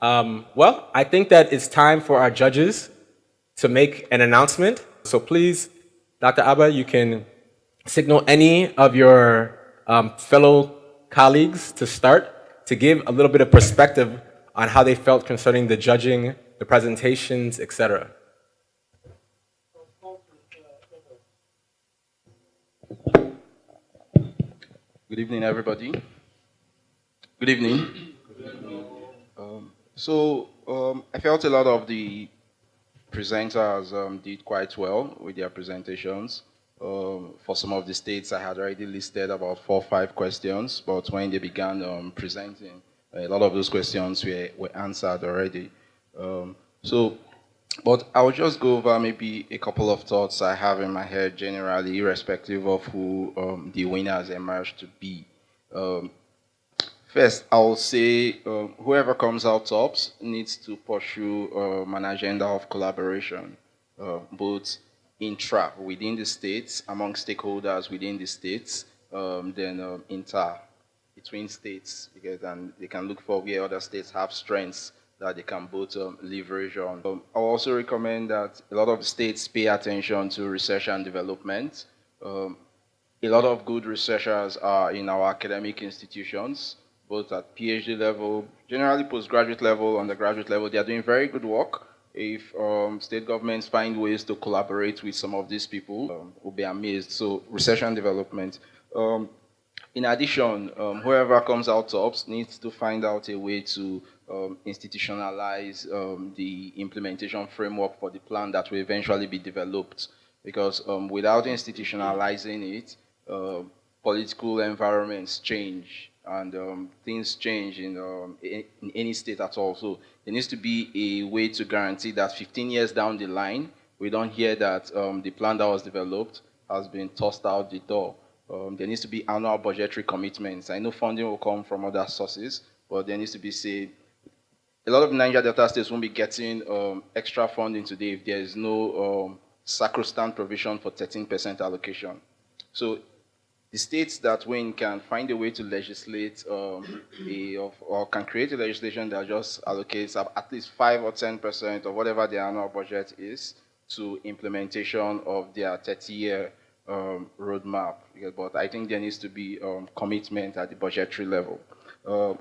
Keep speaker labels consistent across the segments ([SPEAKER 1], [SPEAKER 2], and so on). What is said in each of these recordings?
[SPEAKER 1] Well, I think that it's time for our judges to make an announcement. So please, Dr. Abba, you can signal any of your fellow colleagues to start to give a little bit of perspective on how they felt concerning the judging, the presentations, etc.
[SPEAKER 2] Good evening, everybody. Good evening. I felt a lot of the presenters did quite well with their presentations. For some of the states, I had already listed about 4 or 5 questions, but when they began presenting, a lot of those questions were answered already. But I'll just go over maybe a couple of thoughts I have in my head generally, irrespective of who the winners emerged to be. First, I'll say whoever comes out tops needs to pursue an agenda of collaboration, both within the states, among stakeholders within the states, then inter between states, because then they can look for where other states have strengths that they can both leverage on. I also recommend that a lot of states pay attention to research and development. A lot of good researchers are in our academic institutions, both at PhD level, generally postgraduate level, undergraduate level. They are doing very good work. If state governments find ways to collaborate with some of these people, we'll be amazed. So research and development. In addition, whoever comes out tops needs to find out a way to institutionalize the implementation framework for the plan that will eventually be developed. Because without institutionalizing it, political environments change and things change in any state at all. So there needs to be a way to guarantee that 15 years down the line, we don't hear that the plan that was developed has been tossed out the door. There needs to be annual budgetary commitments. I know funding will come from other sources, but there needs to be, say, a lot of Niger Delta states won't be getting extra funding today if there is no sacrosanct provision for 13% allocation. So the states that win can find a way to legislate or can create a legislation that just allocates at least 5 or 10% of whatever their annual budget is to implementation of their 30-year roadmap. But I think there needs to be commitment at the budgetary level.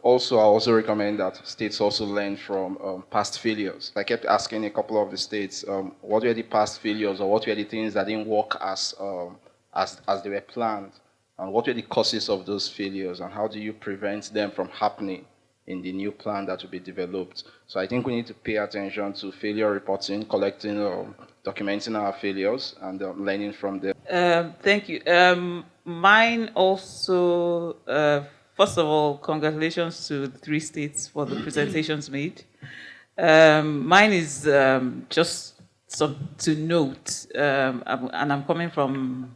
[SPEAKER 2] Also, I also recommend that states also learn from past failures. I kept asking a couple of the states, what were the past failures or what were the things that didn't work as they were planned? And what were the causes of those failures and how do you prevent them from happening in the new plan that will be developed? So I think we need to pay attention to failure reporting, collecting, documenting our failures and learning from them.
[SPEAKER 3] Thank you. Mine also, first of all, congratulations to the 3 states for the presentations made. Mine is just to note, and I'm coming from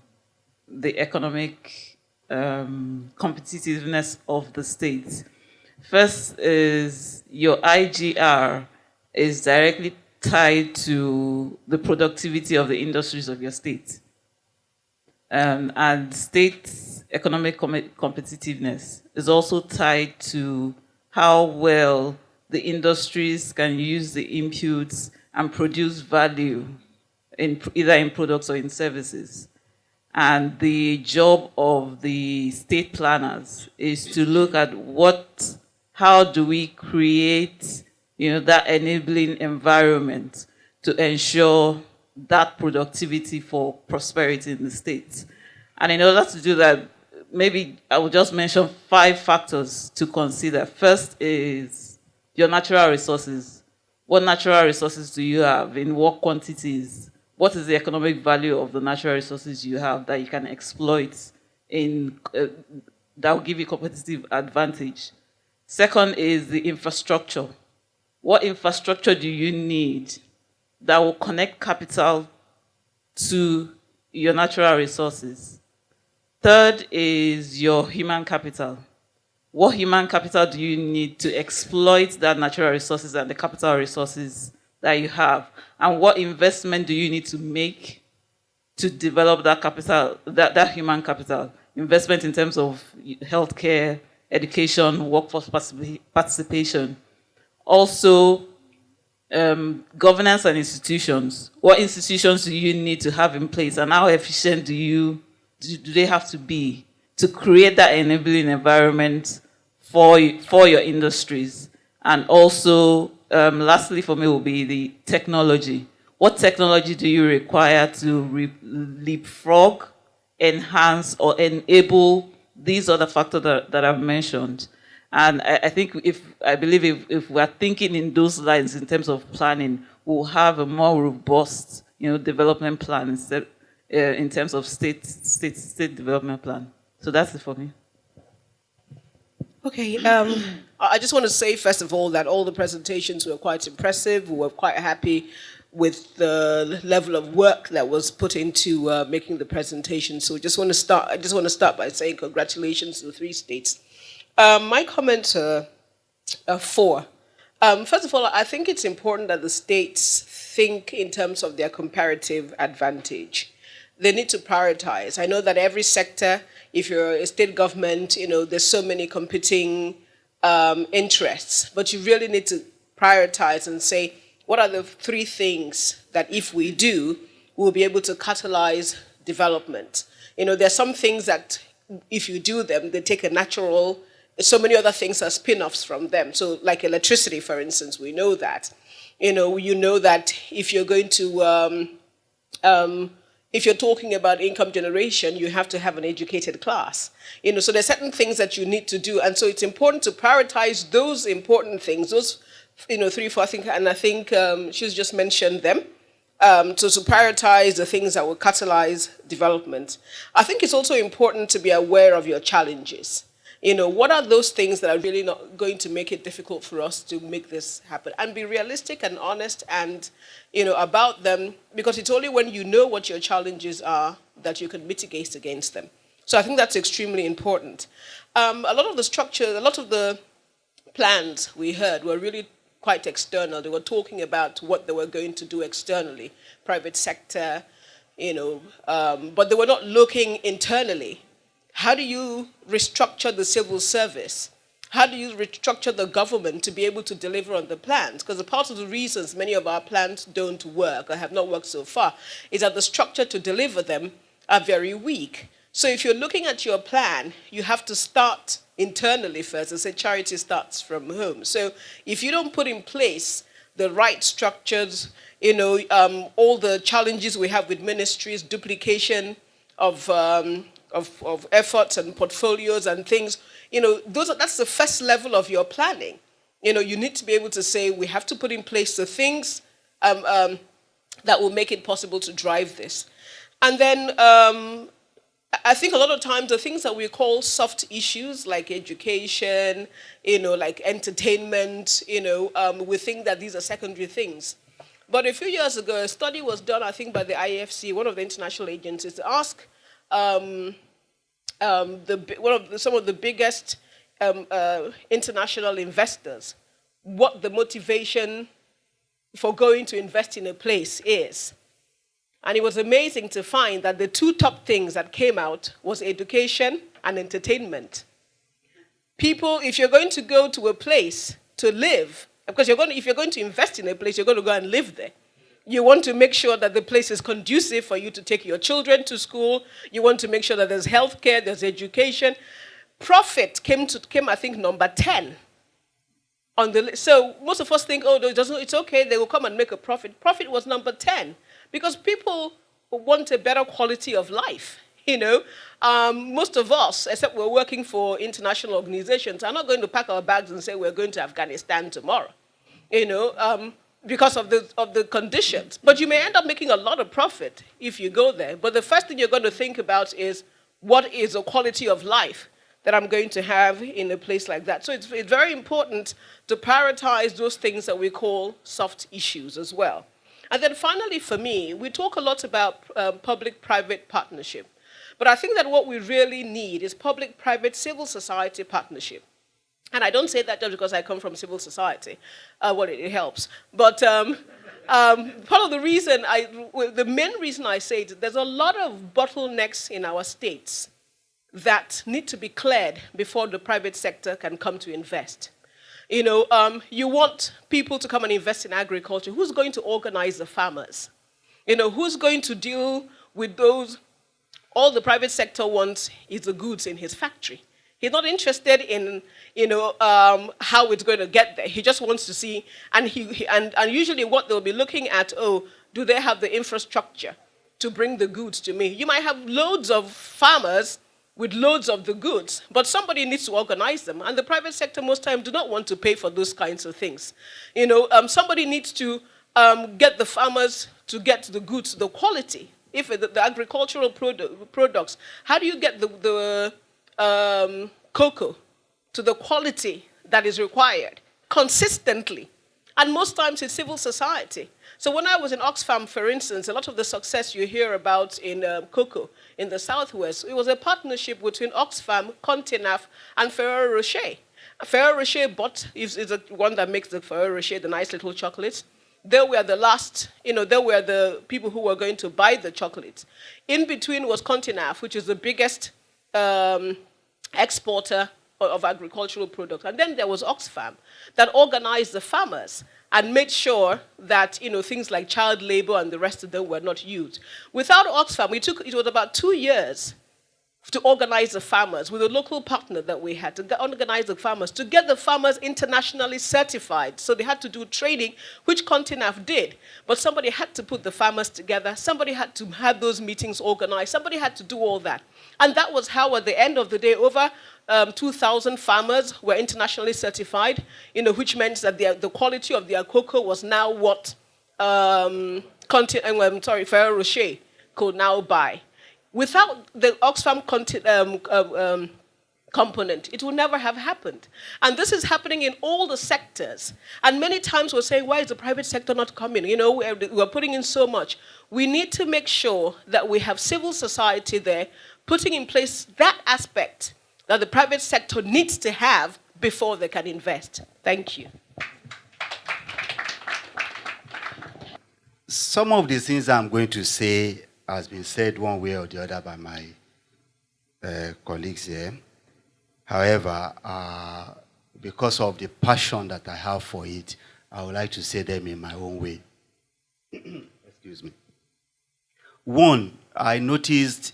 [SPEAKER 3] the economic competitiveness of the state. First is your IGR is directly tied to the productivity of the industries of your state. And state economic competitiveness is also tied to how well the industries can use the inputs and produce value either in products or in services. And the job of the state planners is to look at how do we create, that enabling environment to ensure that productivity for prosperity in the state. And in order to do that, maybe I will just mention 5 factors to consider. First is your natural resources. What natural resources do you have? In what quantities? What is the economic value of the natural resources you have that you can exploit that will give you competitive advantage? Second is the infrastructure. What infrastructure do you need that will connect capital to your natural resources? Third is your human capital. What human capital do you need to exploit that natural resources and the capital resources that you have? And what investment do you need to make to develop that capital, that human capital? Investment in terms of healthcare, education, workforce participation. Also, governance and institutions. What institutions do you need to have in place, and how efficient do they have to be to create that enabling environment for your industries? And also, lastly for me will be the technology. What technology do you require to leapfrog, enhance, or enable these other factors that I've mentioned? And I think I believe if we're thinking in those lines in terms of planning, we'll have a more robust, development plan instead, in terms of state development plan. So that's it for me.
[SPEAKER 4] Okay, I just want to say, first of all, that all the presentations were quite impressive. We were quite happy with the level of work that was put into making the presentation. So I just want to start by saying congratulations to the 3 states. My comments are 4. First of all, I think it's important that the states think in terms of their comparative advantage. They need to prioritize. I know that every sector, if you're a state government, there's so many competing interests, but you really need to prioritize and say, what are the 3 things that if we do, we'll be able to catalyze development? There's some things that if you do them, they take a natural, so many other things are spin-offs from them. So like electricity, for instance, we know that. You know that if you're going to, if you're talking about income generation, you have to have an educated class. So there's certain things that you need to do. And so it's important to prioritize those important things, those, 3, 4, I think she's just mentioned them. To prioritize the things that will catalyze development. I think it's also important to be aware of your challenges. What are those things that are really not going to make it difficult for us to make this happen? And be realistic and honest and, about them, because it's only when you know what your challenges are that you can mitigate against them. So I think that's extremely important. A lot of the structure, a lot of the plans we heard were really quite external. They were talking about what they were going to do externally, private sector, but they were not looking internally. How do you restructure the civil service? How do you restructure the government to be able to deliver on the plans? Because a part of the reasons many of our plans don't work or have not worked so far is that the structure to deliver them are very weak. So if you're looking at your plan, you have to start internally first. And say charity starts from home. So if you don't put in place the right structures, all the challenges we have with ministries, duplication of efforts and portfolios and things, that's the first level of your planning. You need to be able to say, we have to put in place the things that will make it possible to drive this. And then I think a lot of times the things that we call soft issues, like education, like entertainment, we think that these are secondary things. But a few years ago, a study was done, I think, by the IFC, one of the international agencies, to ask some of the biggest international investors what the motivation for going to invest in a place is. And it was amazing to find that the 2 top things that came out was education and entertainment. People, if you're going to go to a place to live, because if you're going to invest in a place, you're going to go and live there. You want to make sure that the place is conducive for you to take your children to school. You want to make sure that there's healthcare, there's education. Profit came, I think, number 10 on the list. So most of us think, it's okay, they will come and make a profit. Profit was number 10 because people want a better quality of life. Most of us, except we're working for international organizations, are not going to pack our bags and say we're going to Afghanistan tomorrow. Because of the conditions. But you may end up making a lot of profit if you go there. But the first thing you're going to think about is, what is the quality of life that I'm going to have in a place like that? So it's very important to prioritize those things that we call soft issues as well. And then finally, for me, we talk a lot about public-private partnership. But I think that what we really need is public-private civil society partnership. And I don't say that just because I come from civil society. It helps. But part of the reason, the main reason I say it, there's a lot of bottlenecks in our states that need to be cleared before the private sector can come to invest. You want people to come and invest in agriculture. Who's going to organize the farmers? Who's going to deal with those? All the private sector wants is the goods in his factory. He's not interested in, how it's going to get there. He just wants to see, and and usually what they'll be looking at, do they have the infrastructure to bring the goods to me? You might have loads of farmers with loads of the goods, but somebody needs to organize them. And the private sector most times do not want to pay for those kinds of things. Somebody needs to get the farmers to get the goods, the quality. If the agricultural products, how do you get the cocoa to the quality that is required consistently? And most times it's civil society. So when I was in Oxfam, for instance, a lot of the success you hear about in cocoa in the Southwest, it was a partnership between Oxfam, Continaf, and Ferrero Rocher. Ferrero Rocher is the one that makes the Ferrero Rocher, the nice little chocolates. They were the last, they were the people who were going to buy the chocolates. In between was Continaf, which is the biggest exporter of agricultural products. And then there was Oxfam that organized the farmers and made sure that things like child labor and the rest of them were not used. Without Oxfam, it was about 2 years to organize the farmers with a local partner that we had to organize the farmers, to get the farmers internationally certified. So they had to do training, which Continaf did. But somebody had to put the farmers together. Somebody had to have those meetings organized. Somebody had to do all that. And that was how, at the end of the day, over 2,000 farmers were internationally certified, which meant that the quality of their cocoa was now what Ferrero Rocher could now buy. Without the Oxfam component, it would never have happened. And this is happening in all the sectors. And many times we're saying, why is the private sector not coming? We're putting in so much. We need to make sure that we have civil society there, putting in place that aspect that the private sector needs to have before they can invest. Thank you.
[SPEAKER 5] Some of the things I'm going to say has been said one way or the other by my colleagues here. However, because of the passion that I have for it, I would like to say them in my own way. Excuse me. One, I noticed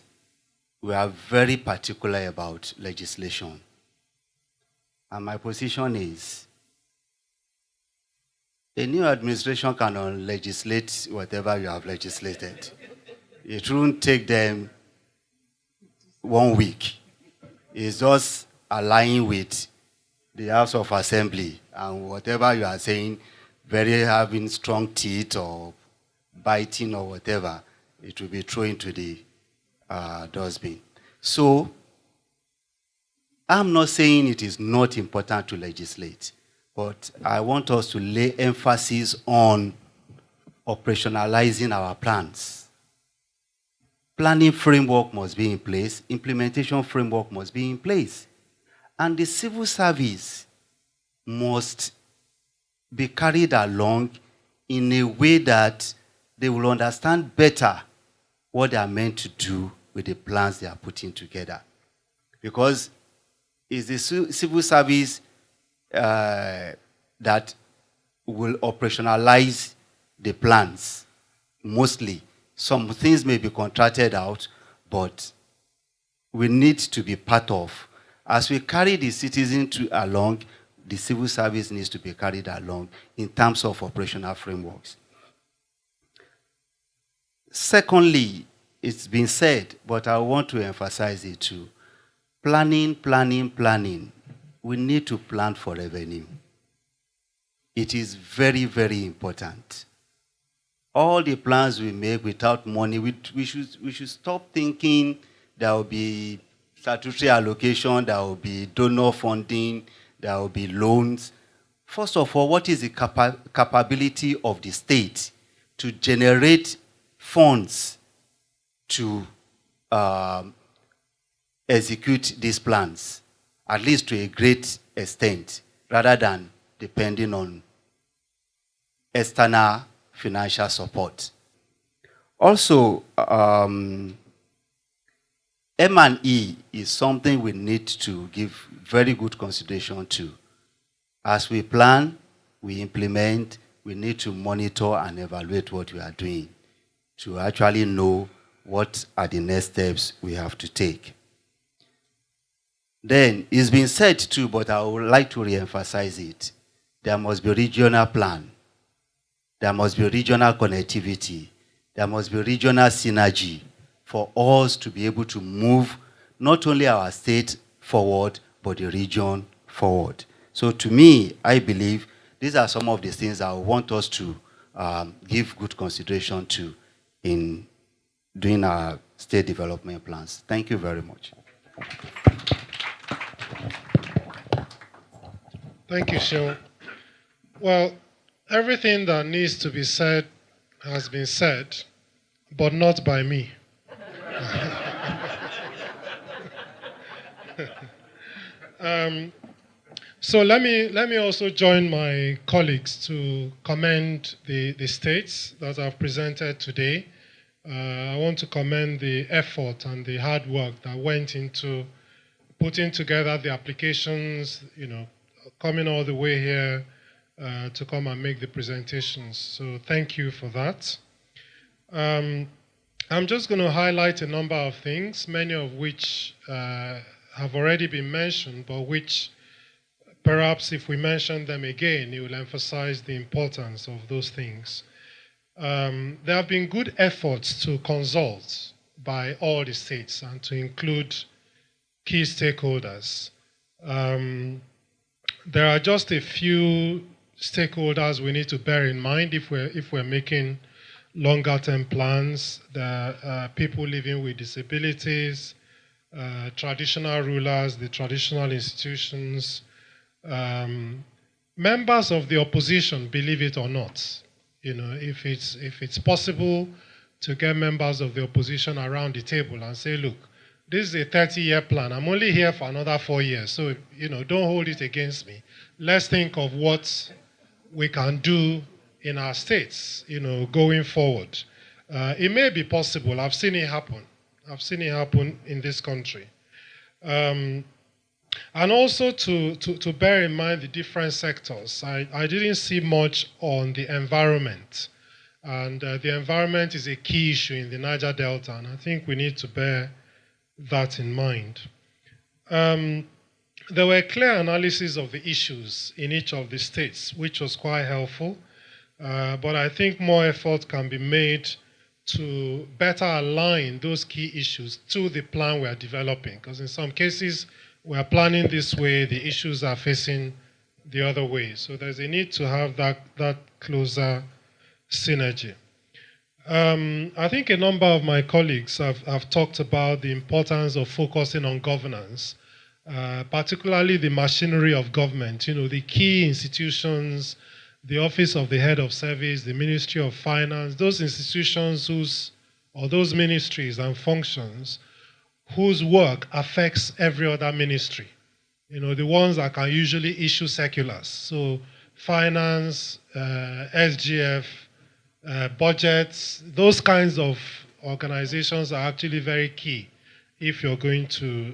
[SPEAKER 5] we are very particular about legislation. And my position is, a new administration cannot legislate whatever you have legislated. It won't take them 1 week. It's just aligning with the House of Assembly and whatever you are saying, having strong teeth or biting or whatever, it will be thrown into the dustbin. So, I'm not saying it is not important to legislate, but I want us to lay emphasis on operationalizing our plans. Planning framework must be in place, implementation framework must be in place, and the civil service must be carried along in a way that they will understand better what they are meant to do with the plans they are putting together. Because it's the civil service that will operationalize the plans, mostly. Some things may be contracted out, but we need to be part of. As we carry the citizen along, the civil service needs to be carried along in terms of operational frameworks. Secondly, it's been said, but I want to emphasize it too. Planning, planning, planning. We need to plan for revenue. It is very, very important. All the plans we make without money, we should stop thinking there will be statutory allocation, there will be donor funding, there will be loans. First of all, what is the capability of the state to generate funds to execute these plans, at least to a great extent, rather than depending on external financial support. Also, M&E is something we need to give very good consideration to. As we plan, we implement, we need to monitor and evaluate what we are doing to actually know what are the next steps we have to take. Then, it's been said too, but I would like to re-emphasize it. There must be regional plan. There must be regional connectivity. There must be regional synergy for us to be able to move not only our state forward, but the region forward. So to me, I believe these are some of the things I want us to give good consideration to in doing our state development plans. Thank you very much.
[SPEAKER 6] Thank you, Sean. Well, everything that needs to be said has been said, but not by me. So let me also join my colleagues to commend the states that have presented today. I want to commend the effort and the hard work that went into putting together the applications, coming all the way here to come and make the presentations. So thank you for that. I'm just going to highlight a number of things, many of which have already been mentioned, but which perhaps if we mention them again, it will emphasize the importance of those things. There have been good efforts to consult by all the states and to include key stakeholders. There are just a few stakeholders we need to bear in mind if we're making longer-term plans. There are people living with disabilities, traditional rulers, the traditional institutions, members of the opposition, believe it or not. If it's possible to get members of the opposition around the table and say, look, this is a 30-year plan. I'm only here for another 4 years, so don't hold it against me. Let's think of what we can do in our states, going forward. It may be possible. I've seen it happen. I've seen it happen in this country. And also to bear in mind the different sectors. I didn't see much on the environment. And the environment is a key issue in the Niger Delta, and I think we need to bear that in mind. There were clear analyses of the issues in each of the states, which was quite helpful. But I think more effort can be made to better align those key issues to the plan we are developing. Because in some cases, we are planning this way, the issues are facing the other way. So there's a need to have that closer synergy. I think a number of my colleagues have talked about the importance of focusing on governance, particularly the machinery of government, the key institutions, the Office of the Head of Service, the Ministry of Finance, those institutions or those ministries and functions whose work affects every other ministry. The ones that can usually issue circulars. So finance, SGF, budgets, those kinds of organizations are actually very key if you're going to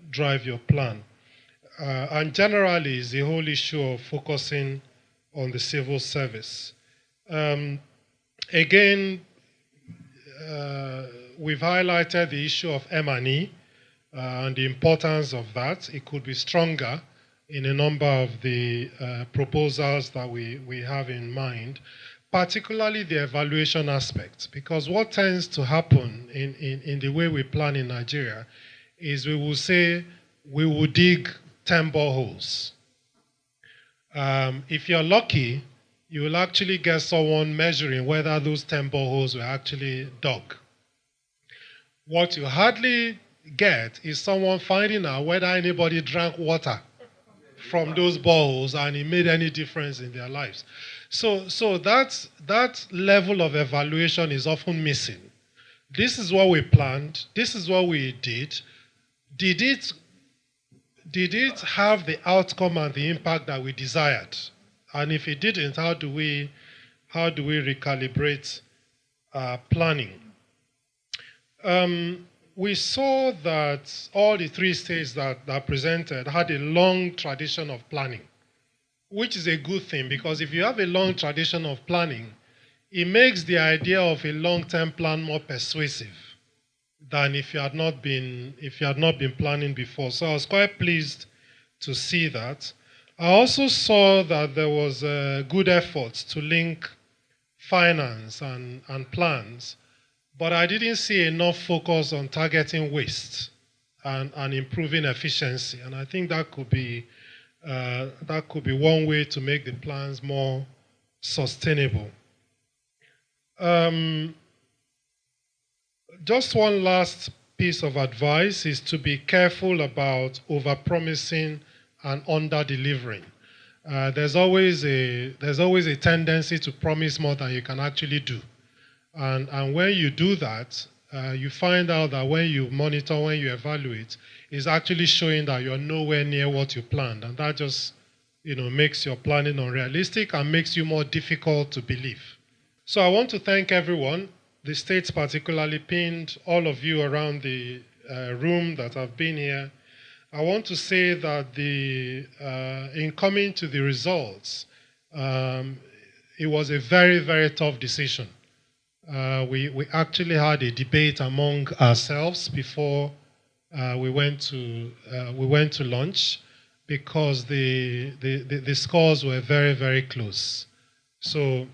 [SPEAKER 6] drive your plan. And generally, it's the whole issue of focusing on the civil service. Again, we've highlighted the issue of M&E and the importance of that. It could be stronger in a number of the proposals that we have in mind, particularly the evaluation aspect, because what tends to happen in the way we plan in Nigeria is we will say we will dig 10 boreholes. If you're lucky, you will actually get someone measuring whether those 10 boreholes were actually dug. What you hardly get is someone finding out whether anybody drank water from those boreholes and it made any difference in their lives. So that level of evaluation is often missing. This is what we planned. This is what we did. Did it have the outcome and the impact that we desired? And if it didn't, how do we recalibrate planning? We saw that all the three states that presented had a long tradition of planning. which is a good thing, because if you have a long tradition of planning, it makes the idea of a long-term plan more persuasive than if you had not been planning before. So I was quite pleased to see that. I also saw that there was a good effort to link finance and plans, but I didn't see enough focus on targeting waste and improving efficiency. And I think that could be one way to make the plans more sustainable. Just one last piece of advice is to be careful about over-promising and under-delivering. There's always a tendency to promise more than you can actually do. And when you do that, you find out that when you monitor, when you evaluate, it's actually showing that you're nowhere near what you planned. And that just makes your planning unrealistic and makes you more difficult to believe. So I want to thank everyone, the states particularly, pinned all of you around the room that have been here. I want to say that in coming to the results, it was a very, very tough decision. We actually had a debate among ourselves before we went to lunch, because the scores were very, very close. So,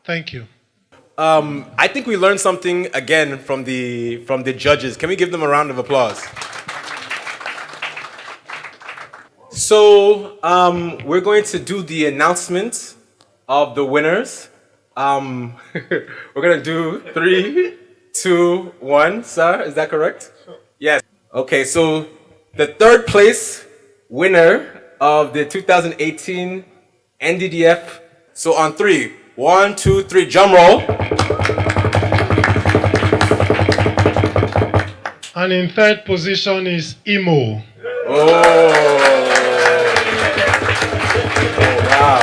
[SPEAKER 6] thank you.
[SPEAKER 1] I think we learned something again from the judges. Can we give them a round of applause? So we're going to do the announcement of the winners. We're going to do 3, 2, 1. Sir, is that correct? Sure. Yes. Okay, so the third place winner of the 2018 NDDF. So on 3, 1, 2, 3, drum roll.
[SPEAKER 6] And in third position is Imo.
[SPEAKER 1] Oh, wow.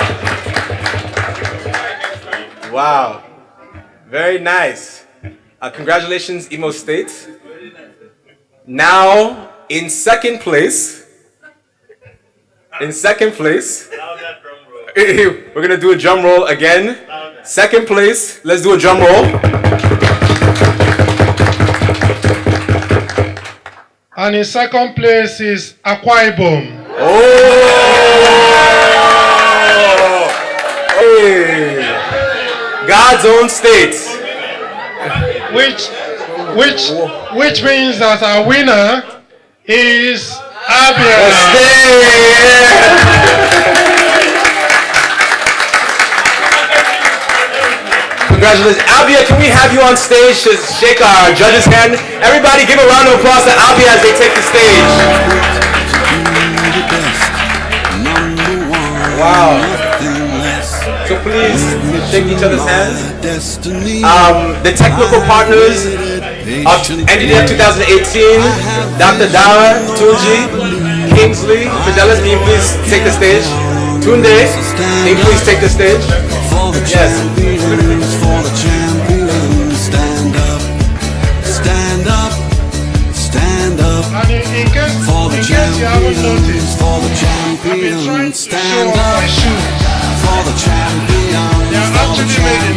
[SPEAKER 1] Wow. Very nice. Congratulations, Imo State. Now, in second place, we're going to do a drum roll again. Second place, let's do a drum roll.
[SPEAKER 6] And in second place is Akwa Ibom.
[SPEAKER 1] Oh! Hey. God's own state.
[SPEAKER 6] Which means that our winner is Abia.
[SPEAKER 1] Congratulations. Albia, can we have you on stage to shake our judge's hand? Everybody give a round of applause to Albia as they take the stage. Wow. So please shake each other's hands. The technical partners of NDDF 2018, Dr. Dawa, Tunji, Kingsley, Fidelis, can you please take the stage? Tunde, can you please take the stage? Yes.
[SPEAKER 7] For the champions, stand up, stand up, stand up.
[SPEAKER 6] And in case you haven't noticed,
[SPEAKER 7] for the champions,
[SPEAKER 6] I've been trying to show
[SPEAKER 7] stand
[SPEAKER 6] off
[SPEAKER 7] up,
[SPEAKER 6] my shoes.
[SPEAKER 7] for the champions,
[SPEAKER 6] They are actually made in